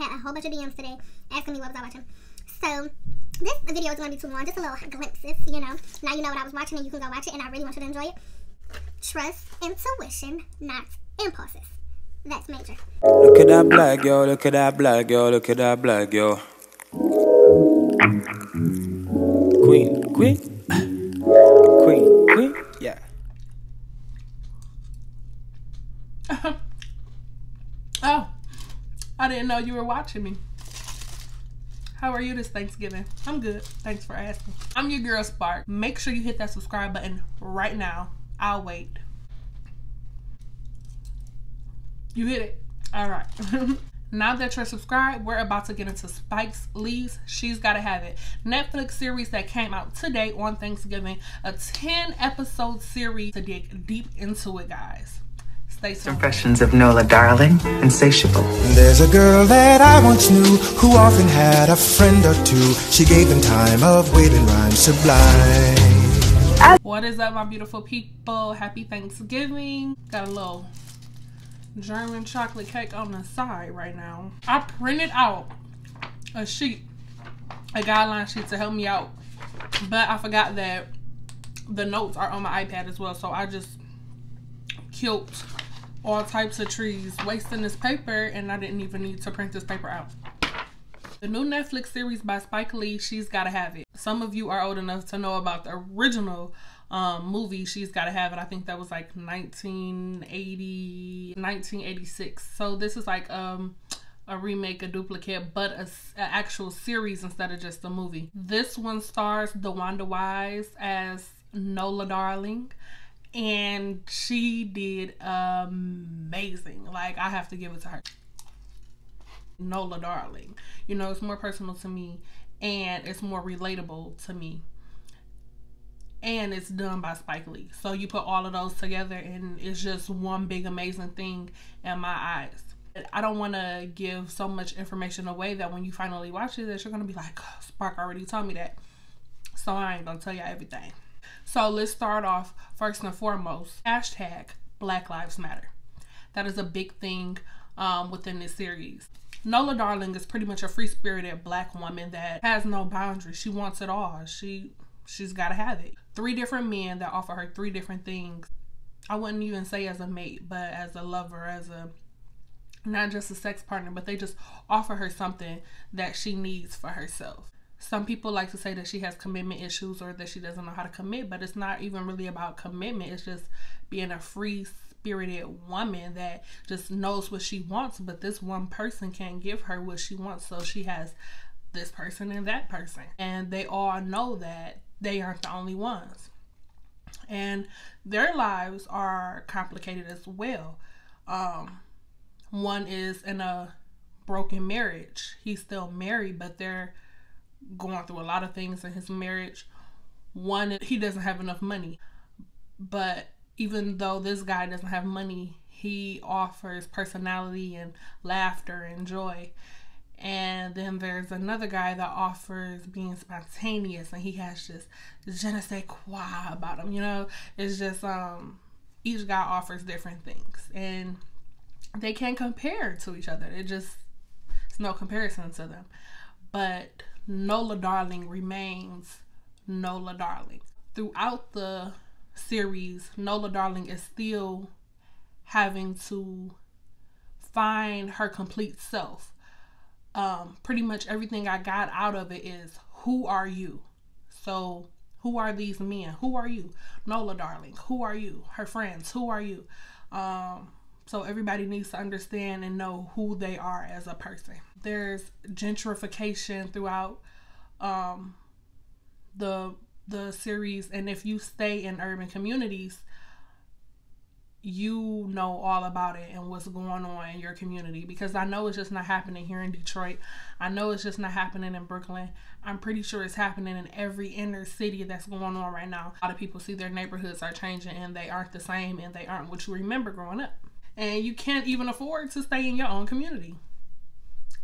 had a whole bunch of DMs today asking me what was I watching. So this video is going to be too long, just a little glimpses, you know. Now you know what I was watching and you can go watch it, and I really want you to enjoy it. Trust intuition, not impulses. That's major. Look at that black girl, look at that black girl, look at that black girl. Queen, queen, queen, queen, yeah. Oh, I didn't know you were watching me. How are you this Thanksgiving? I'm good. Thanks for asking. I'm your girl Spark. Make sure you hit that subscribe button right now. I'll wait. You hit it. All right. Now that you're subscribed, we're about to get into Spike's Lee's She's Gotta Have It Netflix series that came out today on Thanksgiving. A 10-episode series to dig deep into it, guys. Stay tuned. Impressions of Nola Darling, Insatiable. There's a girl that I once knew who often had a friend or two. She gave them time of waiting rhyme sublime. What is up, my beautiful people? Happy Thanksgiving. Got a little German chocolate cake on the side right now. I printed out a sheet, a guideline sheet to help me out, but I forgot that the notes are on my iPad as well, so I just killed all types of trees wasting this paper, and I didn't even need to print this paper out. The new Netflix series by Spike Lee, She's Gotta Have It. Some of you are old enough to know about the original movie, She's Gotta Have It. I think that was like 1986. So this is like a remake, a duplicate, but an actual series instead of just a movie. This one stars DeWanda Wise as Nola Darling, and she did amazing. Like, I have to give it to her. Nola Darling, you know, it's more personal to me, and it's more relatable to me, and it's done by Spike Lee. So you put all of those together and it's just one big amazing thing in my eyes. I don't want to give so much information away that when you finally watch it that you're gonna be like, oh, Spark already told me that, so I ain't gonna tell you everything. So let's start off first and foremost, hashtag Black Lives Matter. That is a big thing within this series. Nola Darling is pretty much a free-spirited black woman that has no boundaries. She wants it all. She's got to have it. 3 different men that offer her 3 different things. I wouldn't even say as a mate, but as a lover, as a, not just a sex partner, but they just offer her something that she needs for herself. Some people like to say that she has commitment issues or that she doesn't know how to commit, but it's not even really about commitment. It's just being a free-spirited woman that just knows what she wants, but this one person can't give her what she wants, so she has this person and that person. And they all know that they aren't the only ones. And their lives are complicated as well. One is in a broken marriage. He's still married, but they're going through a lot of things in his marriage. One, he doesn't have enough money, but even though this guy doesn't have money, he offers personality and laughter and joy. And then there's another guy that offers being spontaneous, and he has just je ne sais quoi about him, you know. It's just each guy offers different things, and they can't compare to each other. It's no comparison to them. But Nola Darling remains Nola Darling. Throughout the series, Nola Darling is still having to find her complete self. Pretty much everything I got out of it is, who are you? So who are these men? Who are you? Nola Darling, who are you? Her friends, who are you? So everybody needs to understand and know who they are as a person. There's gentrification throughout the series, and if you stay in urban communities, you know all about it and what's going on in your community, because I know it's just not happening here in Detroit. I know it's just not happening in Brooklyn. I'm pretty sure it's happening in every inner city that's going on right now. A lot of people see their neighborhoods are changing and they aren't the same, and they aren't what you remember growing up. And you can't even afford to stay in your own community.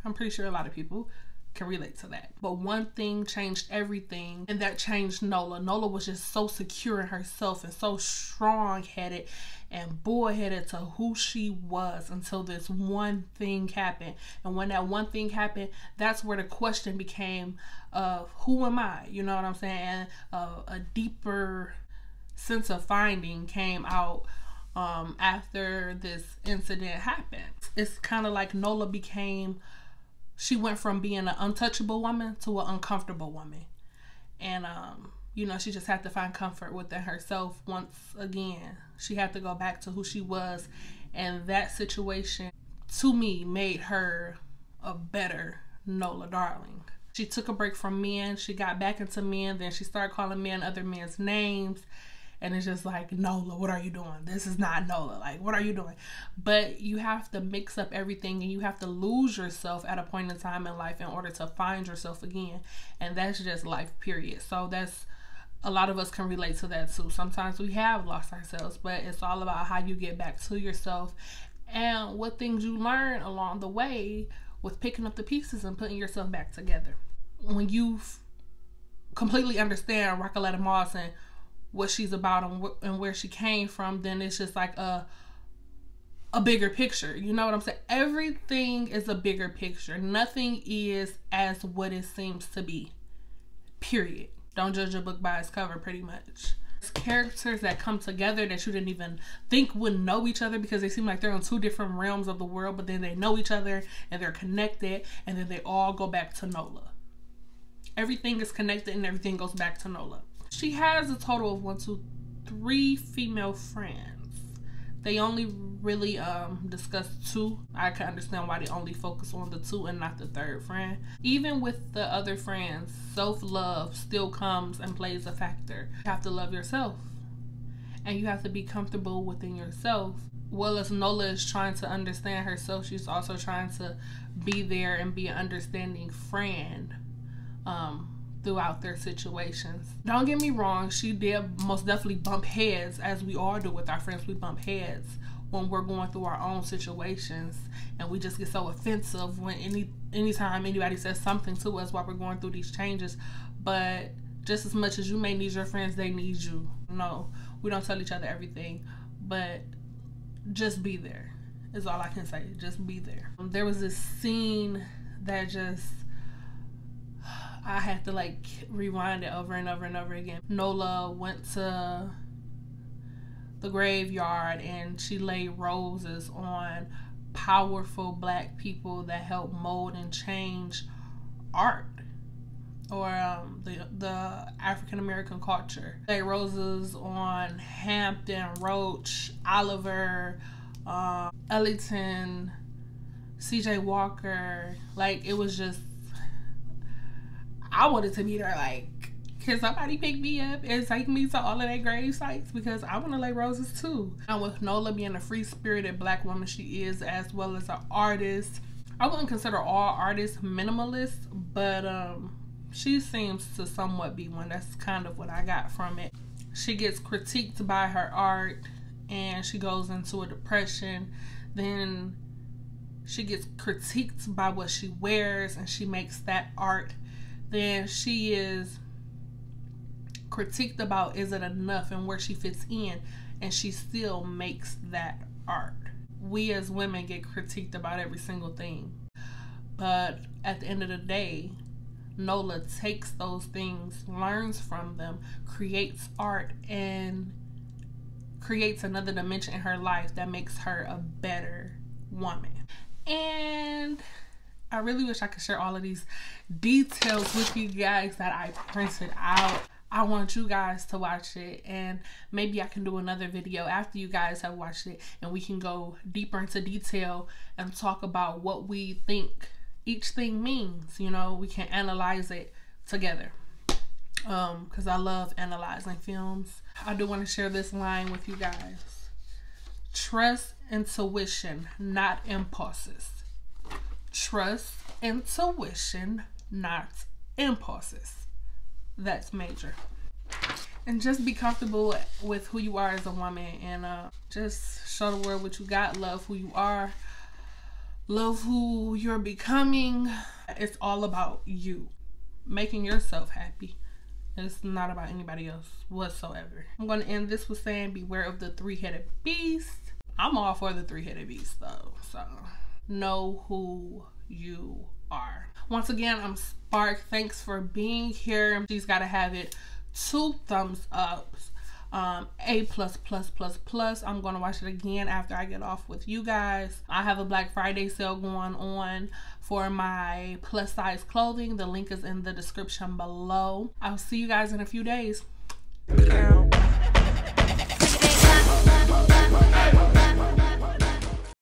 I'm pretty sure a lot of people can relate to that. But one thing changed everything, and that changed Nola. Nola was just so secure in herself and so strong-headed and bullheaded to who she was until this one thing happened. And when that one thing happened, that's where the question became of who am I? You know what I'm saying? And a deeper sense of finding came out after this incident happened. It's kind of like Nola she went from being an untouchable woman to an uncomfortable woman. And, you know, she just had to find comfort within herself once again. She had to go back to who she was. And that situation, to me, made her a better Nola Darling. She took a break from men. She got back into men. Then she started calling men other men's names. And it's just like, Nola, what are you doing? This is not Nola. Like, what are you doing? But you have to mix up everything, and you have to lose yourself at a point in time in life in order to find yourself again. And that's just life, period. So that's, a lot of us can relate to that too. Sometimes we have lost ourselves, but it's all about how you get back to yourself and what things you learn along the way with picking up the pieces and putting yourself back together. When you completely understand Recoletta Moss and what she's about and where she came from, then it's just like a bigger picture. You know what I'm saying? Everything is a bigger picture. Nothing is as what it seems to be. Period. Don't judge a book by its cover, pretty much. It's characters that come together that you didn't even think would know each other because they seem like they're in two different realms of the world, but then they know each other and they're connected, and then they all go back to Nola. Everything is connected and everything goes back to Nola. She has a total of 3 female friends. They only really discuss 2. I can understand why they only focus on the 2 and not the 3rd friend. Even with the other friends, self-love still comes and plays a factor. You have to love yourself. And you have to be comfortable within yourself. Well, as Nola is trying to understand herself, she's also trying to be there and be an understanding friend throughout their situations. Don't get me wrong, she did most definitely bump heads, as we all do with our friends. We bump heads when we're going through our own situations, and we just get so offensive when anytime anybody says something to us while we're going through these changes. But just as much as you may need your friends, they need you. No, we don't tell each other everything, but just be there is all I can say. Just be there. There was this scene that just, I had to like rewind it over and over and over again. Nola went to the graveyard and she laid roses on powerful Black people that help mold and change art or the African American culture. Laid roses on Hampton, Roach, Oliver, Ellington, C.J. Walker. Like, it was just, I wanted to be there, like, can somebody pick me up and take me to all of their grave sites, because I want to lay roses too. And with Nola being a free-spirited Black woman she is, as well as an artist, I wouldn't consider all artists minimalist, but she seems to somewhat be one. That's kind of what I got from it. She gets critiqued by her art and she goes into a depression. Then she gets critiqued by what she wears and she makes that art. Then she is critiqued about is it enough and where she fits in, and she still makes that art. We as women get critiqued about every single thing, but at the end of the day, Nola takes those things, learns from them, creates art, and creates another dimension in her life that makes her a better woman. And I really wish I could share all of these details with you guys that I printed out. I want you guys to watch it, and maybe I can do another video after you guys have watched it and we can go deeper into detail and talk about what we think each thing means. You know, we can analyze it together, because I love analyzing films. I do want to share this line with you guys. Trust intuition, not impulses. Trust intuition, not impulses. That's major. And just be comfortable with who you are as a woman, and just show the world what you got. Love who you are. Love who you're becoming. It's all about you making yourself happy. It's not about anybody else whatsoever. I'm going to end this with saying beware of the three-headed beast. I'm all for the three-headed beast though, so know who you are. Once again, I'm Spark. Thanks for being here. She's got to have it 2 thumbs up. A+++++. I'm gonna watch it again after I get off with you guys. I have a Black Friday sale going on for my plus size clothing. The link is in the description below. I'll see you guys in a few days.